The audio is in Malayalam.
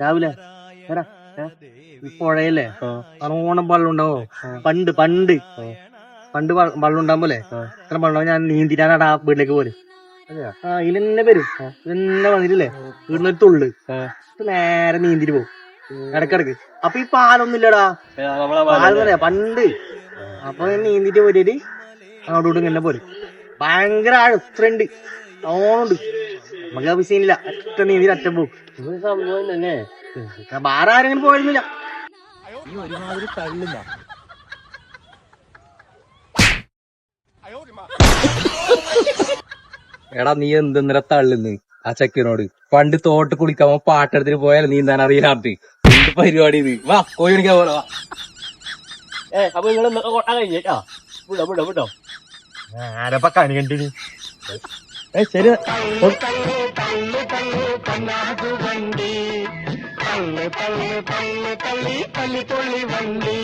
രാവിലെ എടാ, ഈ പുഴയല്ലേ നല്ലോണം വെള്ളം ഉണ്ടാവോ? പണ്ട് പണ്ട് പണ്ട് വെള്ളം ഉണ്ടാകുമ്പോലെ ഇത്ര വെള്ളം ഞാൻ നീന്തിട്ടാണ് ആ വീട്ടിലേക്ക് പോര്. ഇതിലെന്നെ വരും, ഇതെന്നെ വന്നിട്ടില്ലേ വീടിന് ഒരു തുള്ളു നേരെ നീന്തിട്ട് പോകും ഇടക്കിടക്ക്. അപ്പൊ ഈ പാലൊന്നും ഇല്ലടാ, പാല് പറയാ പണ്ട്. അപ്പൊ നീന്തിട്ട് പോയിട്ട് അങ്ങോട്ട് ഇങ്ങനെ പോരും. ഭയങ്കര ആഴത്രണ്ട്, ഓണുണ്ട്. നമുക്ക് ആ വിഷയമില്ല, ഒറ്റ നീന്തി അറ്റം പോകും. സംഭവം തന്നെ വേറെ ആരെങ്കിലും പോയിരുന്നില്ല. ഒരുമാതിരി തള്ളുന്ന എടാ, നീ എന്തെന്നര തള്ളുന്ന് ആ ചെക്കനോട്? പണ്ട് തോട്ട് കുളിക്കാൻ പാട്ടെടുത്തിട്ട് പോയാൽ നീന്താൻ അറിയില്ലാത്ത എന്ത് പരിപാടി ഇത്? വാ കോഴി പിടിക്കാൻ പോലെ വാ. അപ്പൊ നിങ്ങൾ കഴിഞ്ഞേട്ടാ വിടോ വിടോ വിടോ. ആരപ്പ കണി കണ്ടിന്? ശരി. തള്ളി തള്ളി തള്ളി തള്ളി തള്ളി തള്ളി വണ്ടി